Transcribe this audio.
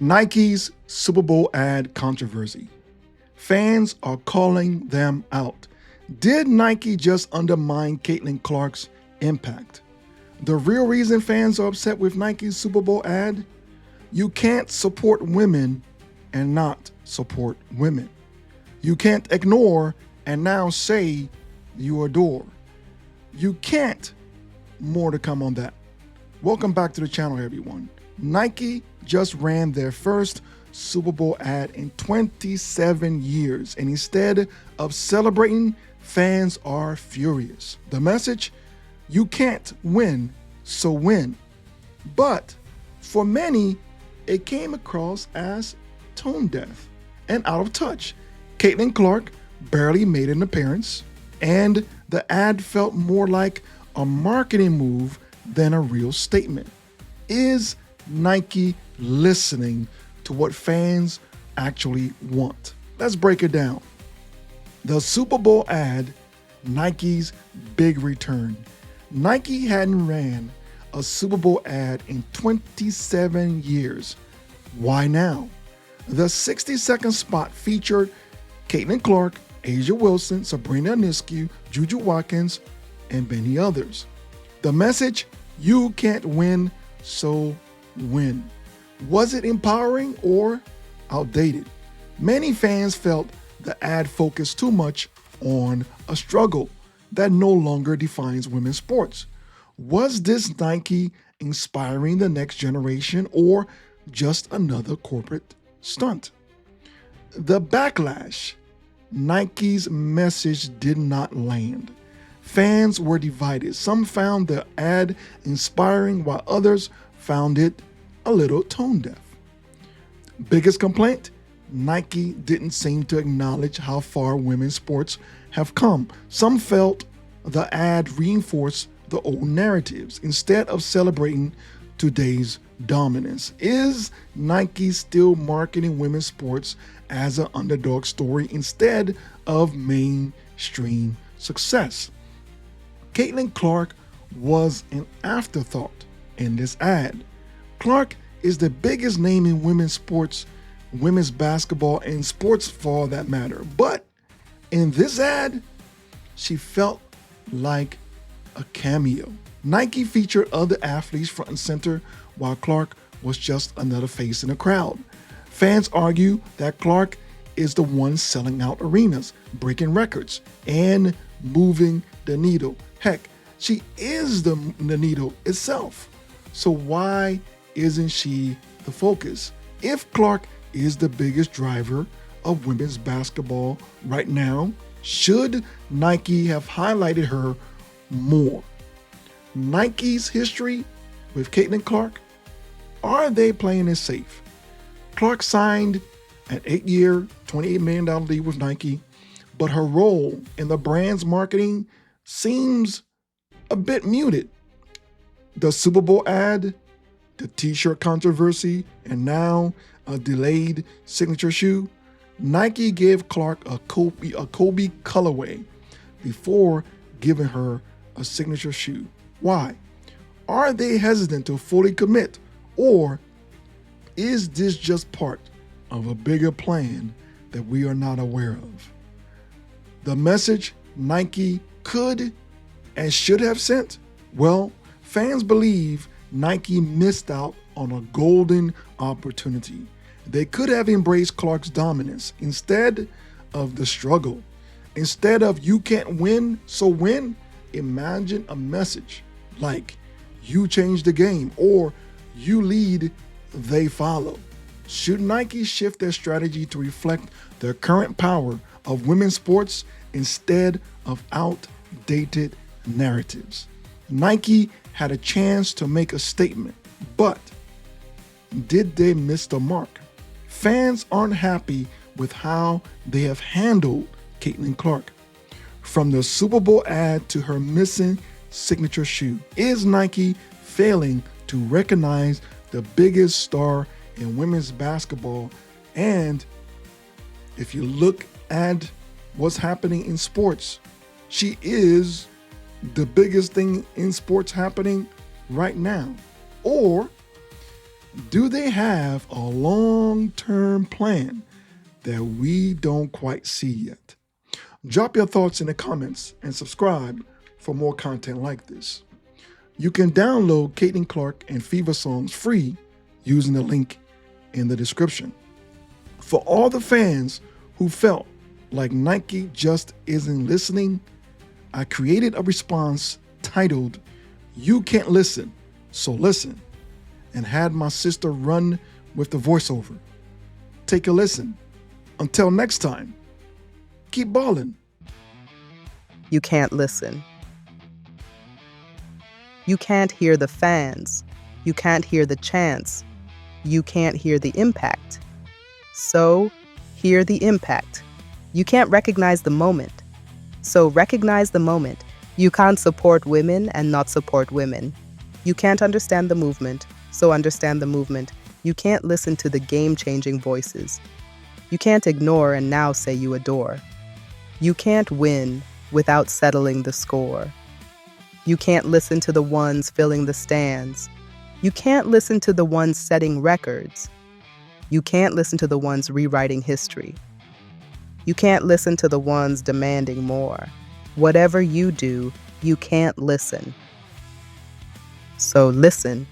Nike's Super Bowl ad controversy. Fans are calling them out. Did Nike just undermine Caitlyn Clark's impact? The real reason fans are upset with Nike's Super Bowl ad? You can't support women and not support women. You can't ignore and now say you adore. You can't. More to come on that. Welcome back to the channel, everyone. Nike just ran their first Super Bowl ad in 27 years, and instead of celebrating, fans are furious. The message: you can't win, so win. But for many, it came across as tone deaf and out of touch. Caitlyn Clark barely made an appearance, and the ad felt more like a marketing move than a real statement. Is Nike listening to what fans actually want? Let's break it down. The Super Bowl ad, Nike's big return. Nike hadn't ran a Super Bowl ad in 27 years. Why now? The 60-second spot featured Caitlyn Clark, Asia Wilson, Sabrina Ionescu, Juju Watkins, and many others. The message: you can't win, so win. Was it empowering or outdated? Many fans felt the ad focused too much on a struggle that no longer defines women's sports. Was this Nike inspiring the next generation or just another corporate stunt? The backlash. Nike's message did not land. Fans were divided. Some found the ad inspiring while others found it a little tone deaf. Biggest complaint? Nike didn't seem to acknowledge how far women's sports have come. Some felt the ad reinforced the old narratives instead of celebrating today's dominance. Is Nike still marketing women's sports as an underdog story instead of mainstream success? Caitlyn Clark was an afterthought in this ad. Clark is the biggest name in women's sports, women's basketball, and sports for all that matter. But in this ad, she felt like a cameo. Nike featured other athletes front and center, while Clark was just another face in the crowd. Fans argue that Clark is the one selling out arenas, breaking records, and moving the needle. Heck, she is the needle itself. So why isn't she the focus? If Clark is the biggest driver of women's basketball right now, should Nike have highlighted her more? Nike's history with Caitlyn Clark, are they playing it safe? Clark signed an 8-year, $28 million deal with Nike, but her role in the brand's marketing seems a bit muted. The Super Bowl ad, the t-shirt controversy, and now a delayed signature shoe. Nike gave Clark a Kobe colorway before giving her a signature shoe. Why? Are they hesitant to fully commit, or is this just part of a bigger plan that we are not aware of? The message Nike could and should have sent? Well, fans believe Nike missed out on a golden opportunity. They could have embraced Clark's dominance instead of the struggle. Instead of "you can't win, so win," imagine a message like "you change the game" or "you lead, they follow." Should Nike shift their strategy to reflect the current power of women's sports instead of outdated narratives? Nike had a chance to make a statement, but did they miss the mark? Fans aren't happy with how they have handled Caitlyn Clark. From the Super Bowl ad to her missing signature shoe, is Nike failing to recognize the biggest star in women's basketball? And if you look at what's happening in sports, she is the biggest thing in sports happening right now. Or Do they have a long-term plan that we don't quite see yet? Drop your thoughts in the comments and subscribe for more content like this. You can download Caitlyn Clark and Fever songs free using the link in the description. For all the fans who felt like Nike just isn't listening, I created a response titled, "You Can't Listen, So Listen," and had my sister run with the voiceover. Take a listen. Until next time, keep ballin'. You can't listen. You can't hear the fans. You can't hear the chants. You can't hear the impact. So, hear the impact. You can't recognize the moment. So, recognize the moment. You can't support women and not support women. You can't understand the movement, so understand the movement. You can't listen to the game-changing voices. You can't ignore and now say you adore. You can't win without settling the score. You can't listen to the ones filling the stands. You can't listen to the ones setting records. You can't listen to the ones rewriting history. You can't listen to the ones demanding more. Whatever you do, you can't listen. So listen.